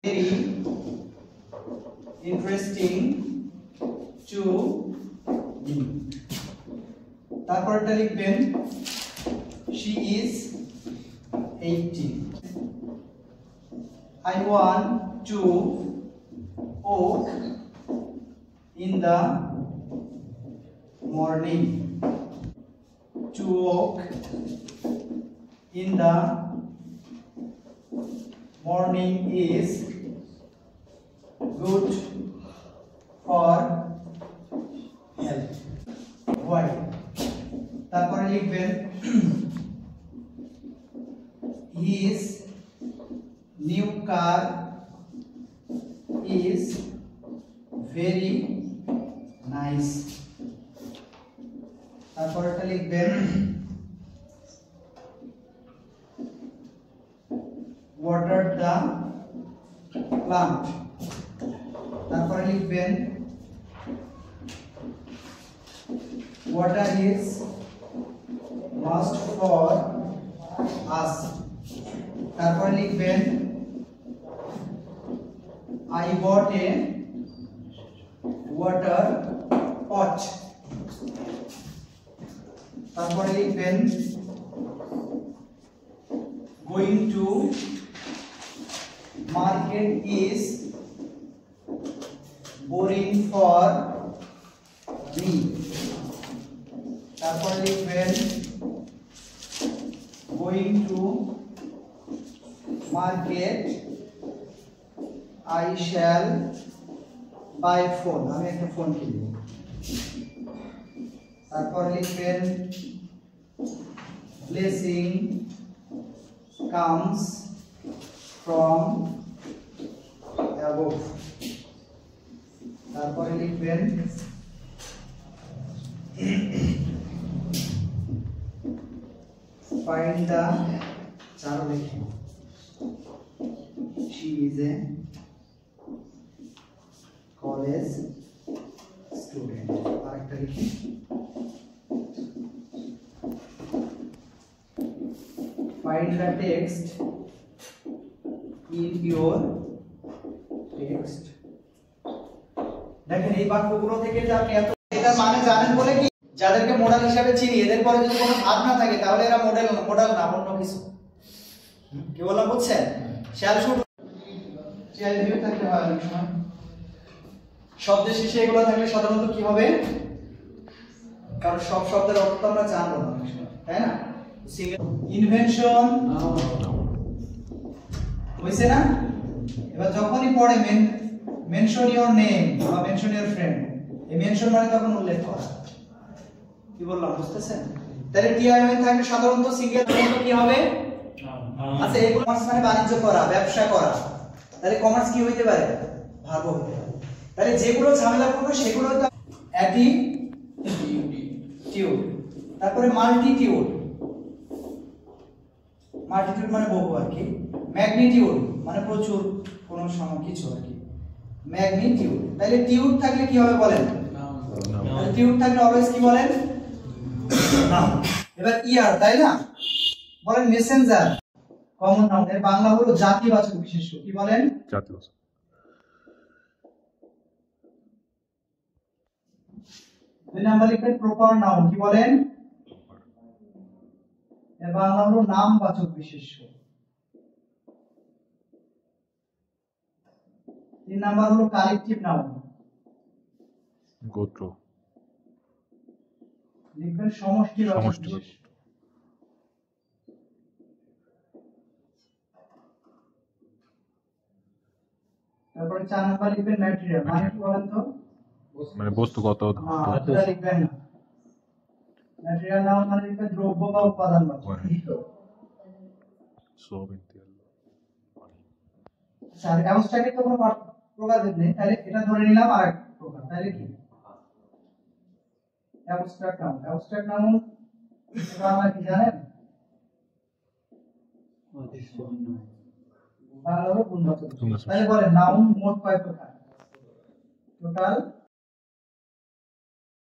very interesting to me. তারপরটা লিখবেন she is 18. I want to walk in the morning. To walk in the morning is good for health. Why? তারপরে লিখবেন his new car is very nice. তারপরটা লিখবেন water the plant. তারপরে লিখবেন water is must for us. তারপরে লিখবেন I bought a water pot. তারপরে লিখবেন going to market is boring for me. তারপরে লিখবেন going to market I shall buy phone. আমি একটা ফোন কিনব। তারপর লিখবেন blessing comes from above. তারপরে লিখবেন find the চার লিখি she is a college student. আরেকটা লিখি find the text in your text. দেখেন এই বাক্যগুলো থেকে যে আপনি এত এটা মানে জানেন বলে কি যাদেরকে মডেল হিসেবে চিনি এদের পরে যদি কোনো ভাব না থাকে তাহলে এরা মডেল না অন্য কিছু। কি বললাম বুঝছেন? শ্যাল শুড চাইল্ড ভিউ থাকতে হয় অনেক সময় শব্দের শেষে এগুলো থাকলে সাধারণত কি হবে, কারণ সব শব্দের অর্থ আমরা জানবো না অনেক সময়, তাই না? ইনভেনশন হইছে না? এবার যখনই পড়ে মেনশন ইওর নেম বা মেনশন ইওর ফ্রেন্ড, এই মেনশন মানে তখন উল্লেখ করা। কি বললাম বুঝতেছেন? তাহলে টিআইএম থাকলে সাধারণত সিঙ্গেল কি হবে? আচ্ছা এগুলো মানে বাণিজ্য করা, ব্যবসা করা। তাহলে কমার্স কি হইতে পারে? ভার্ব হইতে পারে। তাহলে যেগুলো ঝামেলা করবে সেগুলো হলো অ্যাটিটিউড। তারপরে মাল্টিটিউড, মাল্টিটিউড মানে বহু আর কি। ম্যাগনিটিউড মানে প্রচুর কোন কিছু আর কি, ম্যাগনিটিউড। তাহলে টিউড থাকলে কি হবে বলেন? নাউন। টিউড থাকলে অলওয়েজ কি বলেন? নাউন। এবার ইয়ার, তাই না? বলেন মেসেঞ্জার, কমন নাউন। এর বাংলা হলো জাতিবাচক বিশেষ্য। কি বলেন? জাতিবাচক। দুই নাম্বার লিখবেন প্রপার নাউন। কি বলেন? এর বাংলা হলো নামবাচক বিশেষ্য। তিন নাম্বার হলো কালেকটিভ নাউন। গোত্র। লিখবেন সমষ্টিবাচক বিশেষ্য। তারপরে চার নাম্বার লিখবেন ম্যাটেরিয়াল। মানে কি বলেন তো? মানে বস্তুগত ধাতু। লিখবেন না। ম্যাটেরিয়াল নাউন মানে লিখবেন দ্রব্য বা উপাদানবাচক। সোয়াবিন তেল, পানি। স্যার অ্যাবস্ট্রাক্টে তো কোনো প্রকারভেদ নেই, তাহলে এটা ধরে নিলাম আরেক প্রকার। তাহলে কি? Abstract noun. Abstract noun Bangla কি জানেন? বাংলা হলো গুণবাচক। তাহলে বলেন নাউন মোট কয় প্রকার? টোটাল